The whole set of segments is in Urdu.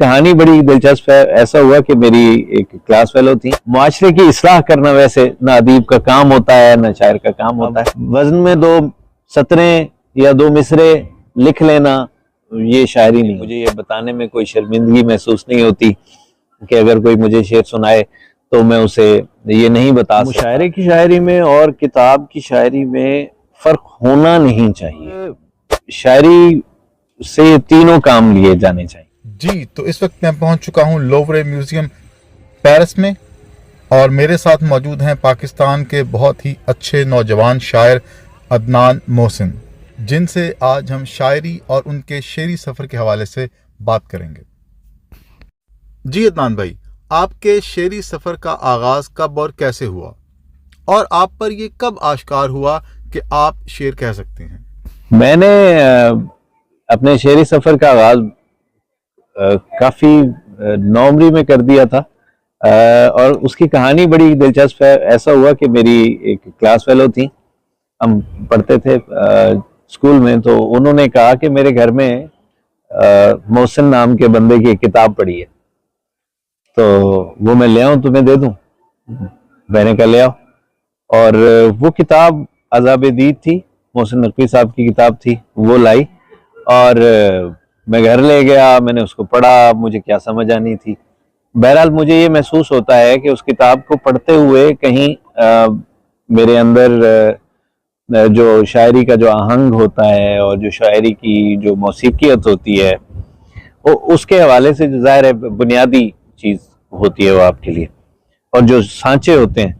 کہانی بڑی دلچسپ ہے. ایسا ہوا کہ میری ایک کلاس فیلو تھی. معاشرے کی اصلاح کرنا ویسے نہ ادیب کا کام ہوتا ہے نہ شاعر کا کام ہوتا ہے. وزن میں 2 سطریں یا 2 مصرے لکھ لینا یہ شاعری نہیں. مجھے یہ بتانے میں کوئی شرمندگی محسوس نہیں ہوتی کہ اگر کوئی مجھے شعر سنائے تو میں اسے یہ نہیں بتا سکتا. مشاعرے کی شاعری میں اور کتاب کی شاعری میں فرق ہونا نہیں چاہیے. شاعری سے یہ تینوں کام لیے جانے چاہیے. جی تو اس وقت میں پہنچ چکا ہوں لوورے میوزیم پیرس میں، اور میرے ساتھ موجود ہیں پاکستان کے بہت ہی اچھے نوجوان شاعر عدنان محسن، جن سے آج ہم شاعری اور ان کے شعری سفر کے حوالے سے بات کریں گے. جی عدنان بھائی، آپ کے شعری سفر کا آغاز کب اور کیسے ہوا، اور آپ پر یہ کب آشکار ہوا کہ آپ شعر کہہ سکتے ہیں؟ میں نے اپنے شعری سفر کا آغاز کافی نوعمری میں کر دیا تھا، اور اس کی کہانی بڑی دلچسپ ہے. ایسا ہوا کہ میری ایک کلاس فیلو تھی، ہم پڑھتے تھے اسکول میں، تو انہوں نے کہا کہ میرے گھر میں محسن نام کے بندے کی ایک کتاب پڑھی ہے، تو وہ میں لے آؤں تمہیں دے دوں. میں نے کہا لے آؤ، اور وہ کتاب عذاب دید تھی، محسن نقوی صاحب کی کتاب تھی. وہ لائی اور میں گھر لے گیا. میں نے اس کو پڑھا، مجھے کیا سمجھ آنی تھی. بہرحال مجھے یہ محسوس ہوتا ہے کہ اس کتاب کو پڑھتے ہوئے کہیں میرے اندر جو شاعری کا جو آہنگ ہوتا ہے اور جو شاعری کی جو موسیقیت ہوتی ہے، وہ اس کے حوالے سے ظاہر ہے بنیادی چیز ہوتی ہے وہ آپ کے لیے، اور جو سانچے ہوتے ہیں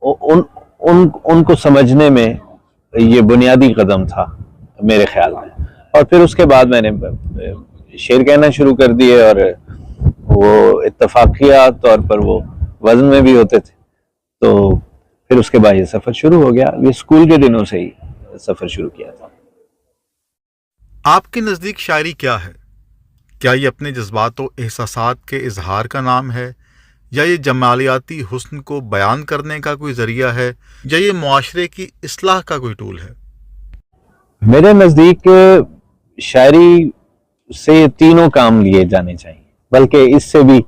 ان کو سمجھنے میں یہ بنیادی قدم تھا میرے خیال میں. اور پھر اس کے بعد میں نے شعر کہنا شروع کر دیے، اور وہ اتفاقیہ طور پر وہ وزن میں بھی ہوتے تھے. تو پھر اس کے بعد یہ سفر شروع ہو گیا. یہ اسکول کے دنوں سے ہی سفر شروع کیا تھا. آپ کے نزدیک شاعری کیا ہے؟ کیا یہ اپنے جذبات و احساسات کے اظہار کا نام ہے، یا یہ جمالیاتی حسن کو بیان کرنے کا کوئی ذریعہ ہے، یا یہ معاشرے کی اصلاح کا کوئی ٹول ہے؟ میرے نزدیک شاعری سے یہ تینوں کام لیے جانے چاہیے، بلکہ اس سے بھی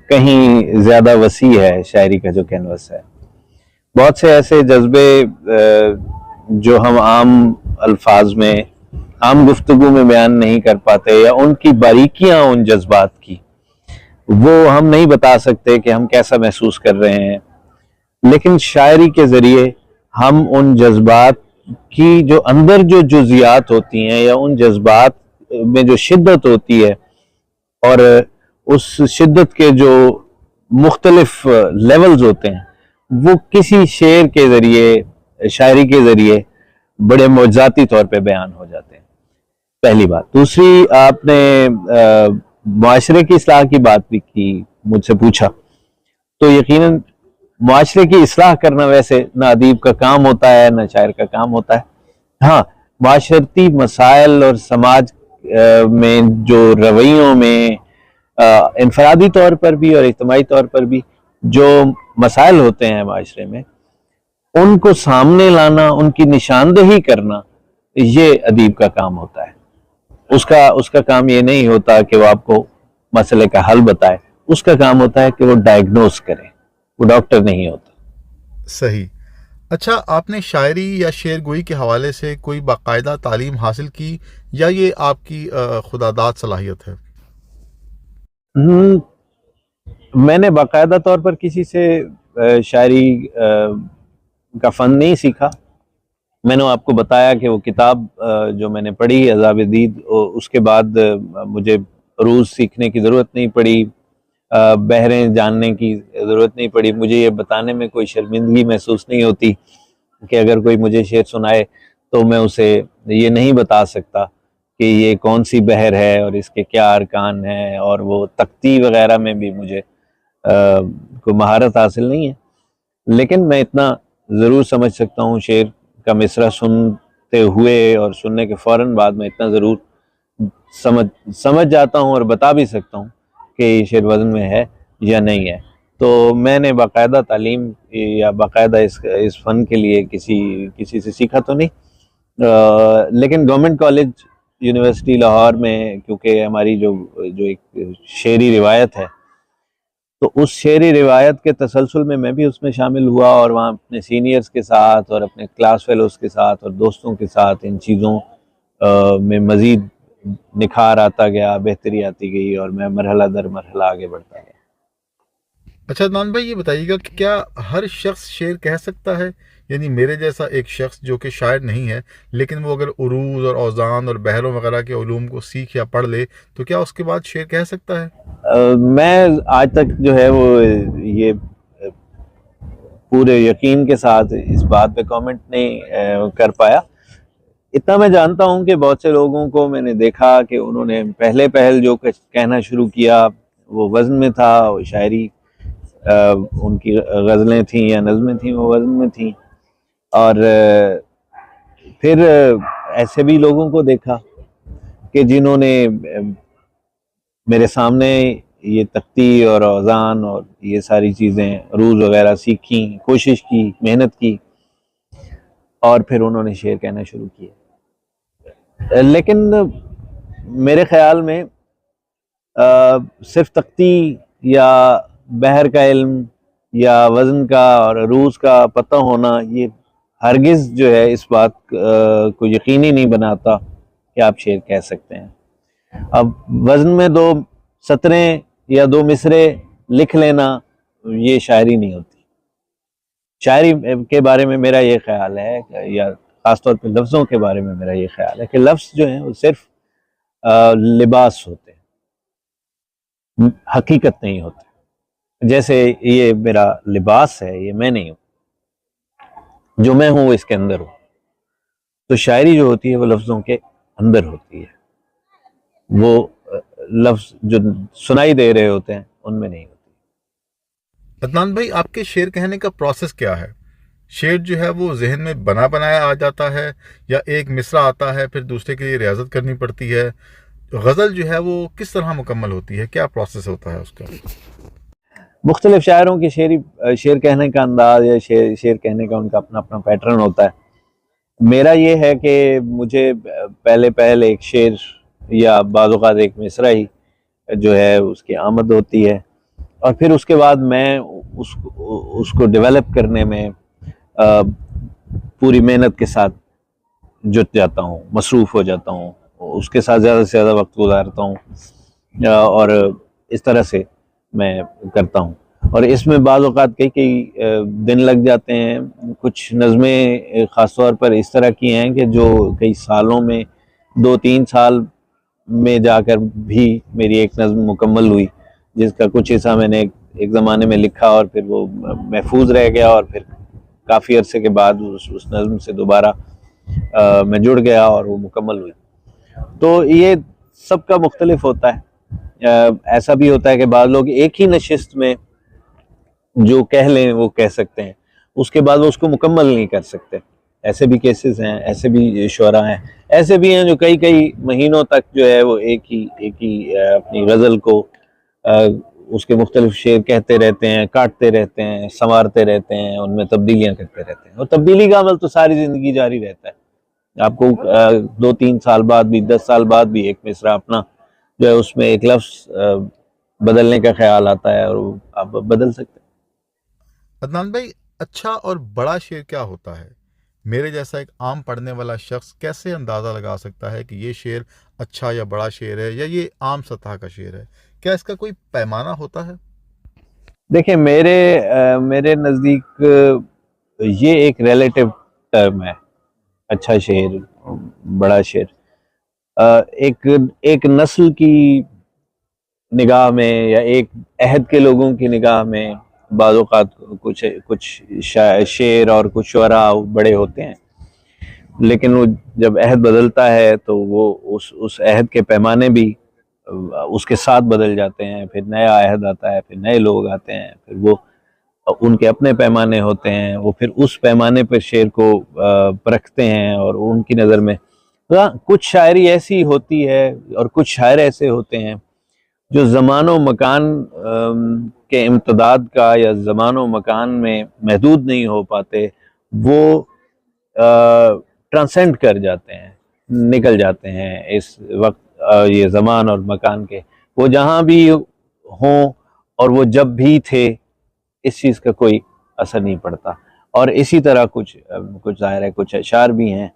کہیں زیادہ وسیع ہے شاعری کا جو کینوس ہے. بہت سے ایسے جذبے جو ہم عام الفاظ میں، عام گفتگو میں بیان نہیں کر پاتے، یا ان کی باریکیاں ان جذبات کی وہ ہم نہیں بتا سکتے کہ ہم کیسا محسوس کر رہے ہیں. لیکن شاعری کے ذریعے ہم ان جذبات کی جو اندر جو جزیات ہوتی ہیں، یا ان جذبات میں جو شدت ہوتی ہے، اور اس شدت کے جو مختلف لیولز ہوتے ہیں، وہ کسی شعر کے ذریعے، شاعری کے ذریعے بڑے معجزاتی طور پہ بیان ہو جاتے ہیں. پہلی بات. دوسری، آپ نے معاشرے کی اصلاح کی بات بھی کی، مجھ سے پوچھا، تو یقیناً معاشرے کی اصلاح کرنا ویسے نہ ادیب کا کام ہوتا ہے نہ شاعر کا کام ہوتا ہے. ہاں، معاشرتی مسائل اور سماج میں جو رویوں میں انفرادی طور پر بھی اور اجتماعی طور پر بھی جو مسائل ہوتے ہیں معاشرے میں، ان کو سامنے لانا، ان کی نشاندہی کرنا، یہ ادیب کا کام ہوتا ہے. اس کا کام یہ نہیں ہوتا کہ وہ آپ کو مسئلے کا حل بتائے. اس کا کام ہوتا ہے کہ وہ ڈائیگنوز کرے. وہ ڈاکٹر نہیں ہوتا. صحیح. اچھا، آپ نے شاعری یا شعر گوئی کے حوالے سے کوئی باقاعدہ تعلیم حاصل کی، یا یہ آپ کی خداداد صلاحیت ہے؟ میں نے باقاعدہ طور پر کسی سے شاعری کا فن نہیں سیکھا. میں نے آپ کو بتایا کہ وہ کتاب جو میں نے پڑھی عذاب دید، اس کے بعد مجھے عروض سیکھنے کی ضرورت نہیں پڑی، بحریں جاننے کی ضرورت نہیں پڑی. مجھے یہ بتانے میں کوئی شرمندگی محسوس نہیں ہوتی کہ اگر کوئی مجھے شعر سنائے تو میں اسے یہ نہیں بتا سکتا کہ یہ کون سی بحر ہے اور اس کے کیا ارکان ہیں، اور وہ تختی وغیرہ میں بھی مجھے کوئی مہارت حاصل نہیں ہے. لیکن میں اتنا ضرور سمجھ سکتا ہوں، شعر کا مصرع سنتے ہوئے اور سننے کے فوراً بعد میں اتنا ضرور سمجھ جاتا ہوں اور بتا بھی سکتا ہوں کہ یہ شعر وزن میں ہے یا نہیں ہے. تو میں نے باقاعدہ تعلیم یا باقاعدہ اس فن کے لیے کسی سے سیکھا تو نہیں، لیکن گورنمنٹ کالج یونیورسٹی لاہور میں، کیونکہ ہماری جو ایک شعری روایت ہے، تو اس شعری روایت کے تسلسل میں بھی اس میں شامل ہوا، اور وہاں اپنے سینئرز کے ساتھ اور اپنے کلاس فیلوز کے ساتھ اور دوستوں کے ساتھ ان چیزوں میں مزید نکھار آتا گیا، بہتری آتی گئی، اور میں مرحلہ در مرحلہ آگے بڑھتا گیا۔ اچھا عدنان بھائی، یہ بتائیے گا کہ کیا ہر شخص شعر کہہ سکتا ہے؟ یعنی میرے جیسا ایک شخص جو کہ شاعر نہیں ہے، لیکن وہ اگر عروض اور اوزان اور بحروں وغیرہ کے علوم کو سیکھ یا پڑھ لے تو کیا اس کے بعد شعر کہہ سکتا ہے؟ میں آج تک جو ہے وہ یہ پورے یقین کے ساتھ اس بات پہ کامنٹ نہیں کر پایا۔ اتنا میں جانتا ہوں کہ بہت سے لوگوں کو میں نے دیکھا کہ انہوں نے پہل جو کہنا شروع کیا وہ وزن میں تھا، وہ شاعری ان کی غزلیں تھیں یا نظمیں تھیں، وہ وزن میں تھیں، اور پھر ایسے بھی لوگوں کو دیکھا کہ جنہوں نے میرے سامنے یہ تختی اور اوزان اور یہ ساری چیزیں عروض وغیرہ سیکھیں، کوشش کی، محنت کی، اور پھر انہوں نے شعر کہنا شروع کیا۔ لیکن میرے خیال میں صرف تختی یا بحر کا علم یا وزن کا اور عروض کا پتہ ہونا یہ ہرگز جو ہے اس بات کو یقینی نہیں بناتا کہ آپ شعر کہہ سکتے ہیں۔ اب وزن میں 2 سطریں یا 2 مصرے لکھ لینا یہ شاعری نہیں ہوتی۔ شاعری کے بارے میں میرا یہ خیال ہے، یا خاص طور پہ لفظوں کے بارے میں میرا یہ خیال ہے کہ لفظ جو ہیں وہ صرف لباس ہوتے ہیں، حقیقت نہیں ہوتے۔ جیسے یہ میرا لباس ہے، یہ میں نہیں ہوں، جو میں ہوں وہ اس کے اندر ہوں۔ تو شاعری جو ہوتی ہے وہ لفظوں کے اندر ہوتی ہے، وہ لفظ جو سنائی دے رہے ہوتے ہیں ان میں نہیں ہوتی۔ عدنان بھائی، آپ کے شعر کہنے کا پروسیس کیا ہے؟ شعر جو ہے وہ ذہن میں بنا بنایا آ جاتا ہے، یا ایک مصرع آتا ہے پھر دوسرے کے لیے ریاضت کرنی پڑتی ہے؟ غزل جو ہے وہ کس طرح مکمل ہوتی ہے؟ کیا پروسیس ہوتا ہے اس کا؟ مختلف شاعروں کی شعر کہنے کا انداز یا شعر کہنے کا ان کا اپنا اپنا پیٹرن ہوتا ہے۔ میرا یہ ہے کہ مجھے پہلے ایک شعر یا بعض اوقات ایک مصرع ہی جو ہے اس کی آمد ہوتی ہے، اور پھر اس کے بعد میں اس کو ڈیولپ کرنے میں پوری محنت کے ساتھ جت جاتا ہوں، مصروف ہو جاتا ہوں، اس کے ساتھ زیادہ سے زیادہ وقت گزارتا ہوں، اور اس طرح سے میں کرتا ہوں۔ اور اس میں بعض اوقات کئی دن لگ جاتے ہیں۔ کچھ نظمیں خاص طور پر اس طرح کی ہیں کہ جو کئی سالوں میں 2-3 سال میں جا کر بھی میری ایک نظم مکمل ہوئی، جس کا کچھ حصہ میں نے ایک زمانے میں لکھا اور پھر وہ محفوظ رہ گیا، اور پھر کافی عرصے کے بعد اس نظم سے دوبارہ میں جڑ گیا اور وہ مکمل ہوئی۔ تو یہ سب کا مختلف ہوتا ہے۔ ایسا بھی ہوتا ہے کہ بعض لوگ ایک ہی نشست میں جو کہہ لیں وہ کہہ سکتے ہیں، اس کے بعد وہ اس کو مکمل نہیں کر سکتے۔ ایسے بھی کیسز ہیں، ایسے بھی شعراء ہیں، ایسے بھی ہیں جو کئی مہینوں تک جو ہے وہ ایک ہی اپنی غزل کو اس کے مختلف شعر کہتے رہتے ہیں، کاٹتے رہتے ہیں، سنوارتے رہتے ہیں، ان میں تبدیلیاں کرتے رہتے ہیں، اور تبدیلی کا عمل تو ساری زندگی جاری رہتا ہے۔ آپ کو 2-3 سال بعد بھی، 10 سال بعد بھی ایک مصرع اپنا جو ہے اس میں ایک لفظ بدلنے کا خیال آتا ہے، اور آپ بدل سکتے ہیں۔ عدنان بھائی، اچھا اور بڑا شعر کیا ہوتا ہے؟ میرے جیسا ایک عام پڑھنے والا شخص کیسے اندازہ لگا سکتا ہے کہ یہ شعر اچھا یا بڑا شعر ہے، یا یہ عام سطح کا شعر ہے؟ کیا اس کا کوئی پیمانہ ہوتا ہے؟ دیکھیں، میرے نزدیک یہ ایک ریلیٹیو ٹرم ہے، اچھا شعر، بڑا شعر۔ ایک نسل کی نگاہ میں یا ایک عہد کے لوگوں کی نگاہ میں بعض اوقات کچھ شعر اور کچھ شعراء بڑے ہوتے ہیں، لیکن وہ جب عہد بدلتا ہے تو وہ اس عہد کے پیمانے بھی اس کے ساتھ بدل جاتے ہیں۔ پھر نیا عہد آتا ہے، پھر نئے لوگ آتے ہیں، پھر وہ ان کے اپنے پیمانے ہوتے ہیں، وہ پھر اس پیمانے پر شعر کو پرکھتے ہیں، اور ان کی نظر میں کچھ شاعری ایسی ہوتی ہے اور کچھ شاعر ایسے ہوتے ہیں جو زمان و مکان کے امتداد کا یا زمان و مکان میں محدود نہیں ہو پاتے، وہ ٹرانسینڈ کر جاتے ہیں، نکل جاتے ہیں اس وقت یہ زمان اور مکان کے، وہ جہاں بھی ہوں اور وہ جب بھی تھے، اس چیز کا کوئی اثر نہیں پڑتا۔ اور اسی طرح کچھ ظاہر ہے کچھ اشعار بھی ہیں،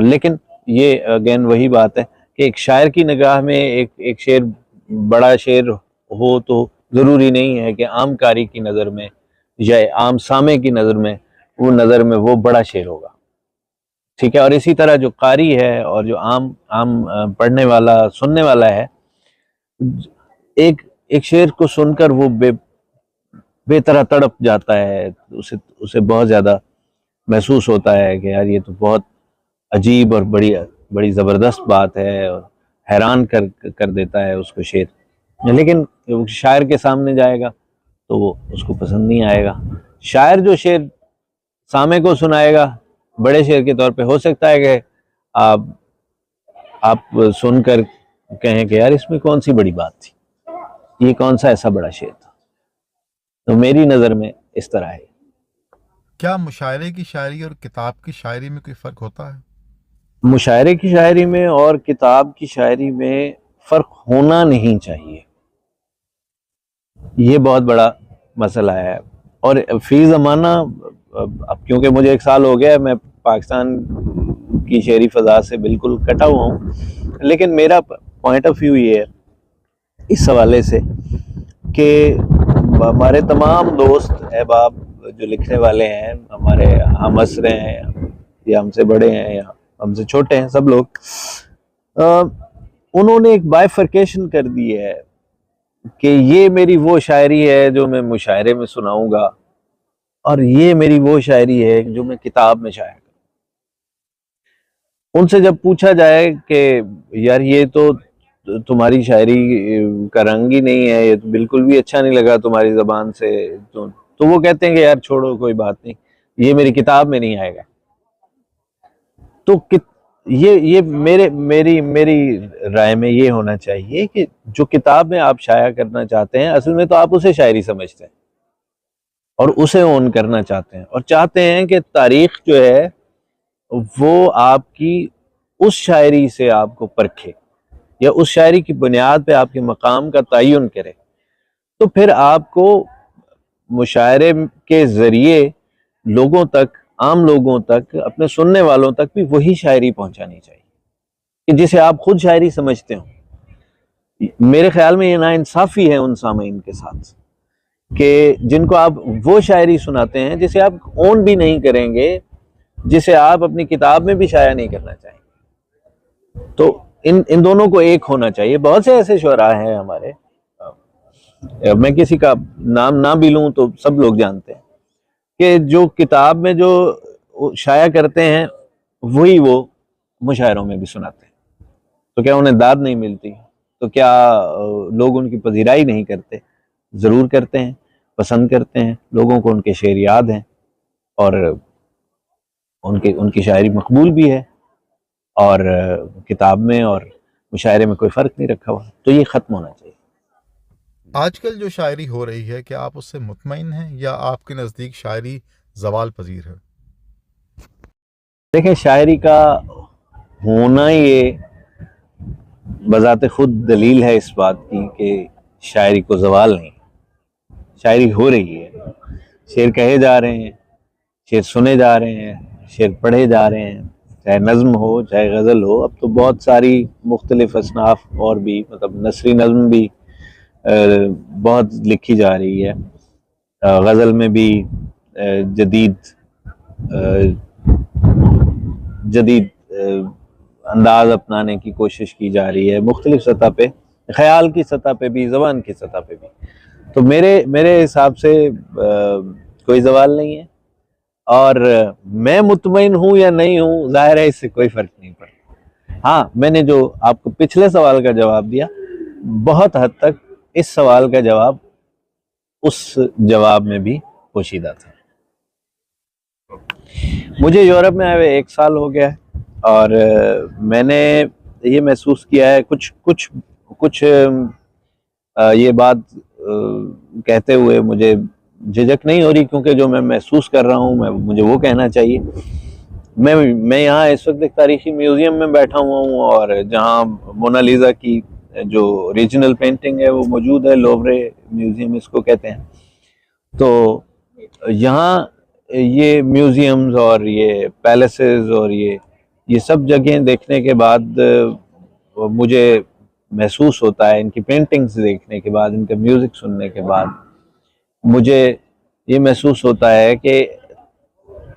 لیکن یہ اگین وہی بات ہے کہ ایک شاعر کی نگاہ میں ایک شعر بڑا شعر ہو تو ضروری نہیں ہے کہ عام قاری کی نظر میں یا عام سامع کی نظر میں وہ بڑا شعر ہوگا، ٹھیک ہے۔ اور اسی طرح جو قاری ہے اور جو عام پڑھنے والا سننے والا ہے، ایک شعر کو سن کر وہ بے طرح تڑپ جاتا ہے، اسے بہت زیادہ محسوس ہوتا ہے کہ یار یہ تو بہت عجیب اور بڑی زبردست بات ہے، اور حیران کر دیتا ہے اس کو شعر۔ لیکن شاعر کے سامنے جائے گا تو وہ اس کو پسند نہیں آئے گا۔ شاعر جو شعر سامع کو سنائے گا بڑے شعر کے طور پہ، ہو سکتا ہے کہ آپ سن کر کہیں کہ یار اس میں کون سی بڑی بات تھی، یہ کون سا ایسا بڑا شعر تھا۔ تو میری نظر میں اس طرح ہے۔ کیا مشاعرے کی شاعری اور کتاب کی شاعری میں کوئی فرق ہوتا ہے؟ مشاعرے کی شاعری میں اور کتاب کی شاعری میں فرق ہونا نہیں چاہیے، یہ بہت بڑا مسئلہ ہے۔ اور فی زمانہ، اب کیونکہ مجھے 1 سال ہو گیا، میں پاکستان کی شعری فضا سے بالکل کٹا ہوا ہوں، لیکن میرا پوائنٹ آف ویو یہ ہے اس حوالے سے کہ ہمارے تمام دوست احباب جو لکھنے والے ہیں، ہمارے ہم عصر ہیں یا ہم سے بڑے ہیں یا ہم سے چھوٹے ہیں، سب لوگ انہوں نے ایک بائیفرکیشن کر دی ہے کہ یہ میری وہ شاعری ہے جو میں مشاعرے میں سناؤں گا، اور یہ میری وہ شاعری ہے جو میں کتاب میں شائع کروں۔ ان سے جب پوچھا جائے کہ یار یہ تو تمہاری شاعری کا رنگ ہی نہیں ہے، یہ تو بالکل بھی اچھا نہیں لگا تمہاری زبان سے، تو وہ کہتے ہیں کہ یار چھوڑو کوئی بات نہیں، یہ میری کتاب میں نہیں آئے گا۔ تو یہ میری رائے میں یہ ہونا چاہیے کہ جو کتاب میں آپ شائع کرنا چاہتے ہیں، اصل میں تو آپ اسے شاعری سمجھتے ہیں اور اسے اون کرنا چاہتے ہیں، اور چاہتے ہیں کہ تاریخ جو ہے وہ آپ کی اس شاعری سے آپ کو پرکھے یا اس شاعری کی بنیاد پہ آپ کے مقام کا تعین کرے۔ تو پھر آپ کو مشاعرے کے ذریعے لوگوں تک، عام لوگوں تک، اپنے سننے والوں تک بھی وہی شاعری پہنچانی چاہیے کہ جسے آپ خود شاعری سمجھتے ہوں۔ میرے خیال میں یہ ناانصافی ہے ان سامعین کے ساتھ کہ جن کو آپ وہ شاعری سناتے ہیں جسے آپ اون بھی نہیں کریں گے، جسے آپ اپنی کتاب میں بھی شائع نہیں کرنا چاہیں گے۔ تو ان دونوں کو ایک ہونا چاہیے۔ بہت سے ایسے شعراء ہیں ہمارے، میں کسی کا نام نہ بھی لوں تو سب لوگ جانتے ہیں، کہ جو کتاب میں جو شائع کرتے ہیں وہی وہ مشاعروں میں بھی سناتے ہیں۔ تو کیا انہیں داد نہیں ملتی؟ تو کیا لوگ ان کی پذیرائی نہیں کرتے؟ ضرور کرتے ہیں، پسند کرتے ہیں، لوگوں کو ان کے شعر یاد ہیں، اور ان کی شاعری مقبول بھی ہے، اور کتاب میں اور مشاعرے میں کوئی فرق نہیں رکھا ہوا۔ تو یہ ختم ہونا چاہیے۔ آج کل جو شاعری ہو رہی ہے، کیا آپ اس سے مطمئن ہیں یا آپ کے نزدیک شاعری زوال پذیر ہے؟ دیکھیں، شاعری کا ہونا یہ بذات خود دلیل ہے اس بات کی کہ شاعری کو زوال نہیں، شاعری ہو رہی ہے، شعر کہے جا رہے ہیں، شعر سنے جا رہے ہیں، شعر پڑھے جا رہے ہیں، چاہے نظم ہو چاہے غزل ہو۔ اب تو بہت ساری مختلف اصناف اور بھی، مطلب نثری نظم بھی بہت لکھی جا رہی ہے، غزل میں بھی جدید انداز اپنانے کی کوشش کی جا رہی ہے، مختلف سطح پہ، خیال کی سطح پہ بھی، زبان کی سطح پہ بھی۔ تو میرے حساب سے کوئی زوال نہیں ہے، اور میں مطمئن ہوں یا نہیں ہوں، ظاہر ہے اس سے کوئی فرق نہیں پڑتا۔ ہاں، میں نے جو آپ کو پچھلے سوال کا جواب دیا، بہت حد تک اس سوال کا جواب اس جواب میں بھی پوشیدہ تھا۔ مجھے یورپ میں آئے 1 سال ہو گیا ہے، اور میں نے یہ محسوس کیا ہے، کچھ یہ بات کہتے ہوئے مجھے جھجک نہیں ہو رہی، کیونکہ جو میں محسوس کر رہا ہوں مجھے وہ کہنا چاہیے میں یہاں اس وقت ایک تاریخی میوزیم میں بیٹھا ہوا ہوں، اور جہاں مونا لیزا کی جو اوریجنل پینٹنگ ہے وہ موجود ہے، لوورے میوزیم اس کو کہتے ہیں. تو یہاں یہ میوزیمز اور یہ پیلیسز اور یہ سب جگہیں دیکھنے کے بعد مجھے محسوس ہوتا ہے، ان کی پینٹنگز دیکھنے کے بعد، ان کا میوزک سننے کے بعد مجھے یہ محسوس ہوتا ہے کہ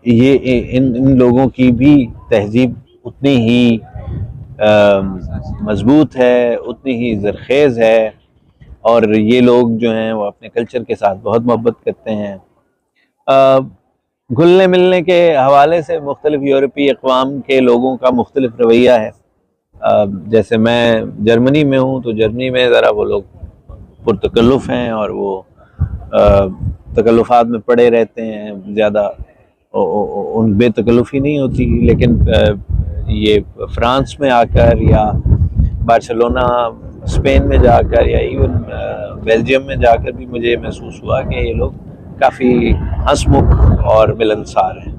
ان لوگوں کی بھی تہذیب اتنی ہی مضبوط ہے، اتنی ہی زرخیز ہے، اور یہ لوگ جو ہیں وہ اپنے کلچر کے ساتھ بہت محبت کرتے ہیں. گھلنے ملنے کے حوالے سے مختلف یورپی اقوام کے لوگوں کا مختلف رویہ ہے. جیسے میں جرمنی میں ہوں تو جرمنی میں ذرا وہ لوگ پرتکلف ہیں، اور وہ تکلفات میں پڑے رہتے ہیں، زیادہ ان بے تکلفی نہیں ہوتی. لیکن یہ فرانس میں آ کر یا بارسلونا اسپین میں جا کر یا ایون بیلجیم میں جا کر بھی مجھے محسوس ہوا کہ یہ لوگ کافی ہنس مکھ اور ملنسار ہیں.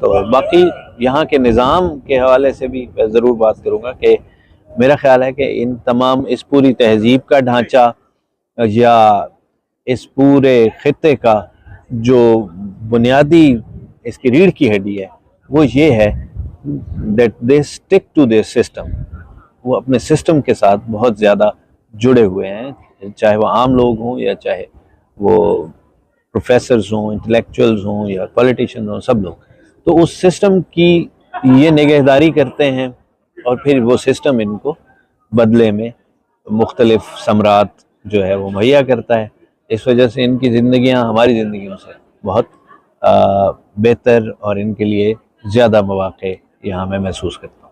تو باقی یہاں کے نظام کے حوالے سے بھی میں ضرور بات کروں گا کہ میرا خیال ہے کہ ان تمام اس پوری تہذیب کا ڈھانچہ یا اس پورے خطے کا جو بنیادی اس کی ریڑھ کی ہڈی ہے وہ یہ ہے that they stick to their system. وہ اپنے سسٹم کے ساتھ بہت زیادہ جڑے ہوئے ہیں، چاہے وہ عام لوگ ہوں یا چاہے وہ پروفیسرز ہوں، انٹلیکچوئلز ہوں یا پولیٹیشین ہوں، سب لوگ تو اس سسٹم کی یہ نگہداری کرتے ہیں، اور پھر وہ سسٹم ان کو بدلے میں مختلف ثمرات جو ہے وہ مہیا کرتا ہے. اس وجہ سے ان کی زندگیاں ہماری زندگیوں سے بہت بہتر اور ان کے لیے زیادہ مواقع یہاں میں محسوس کرتا ہوں.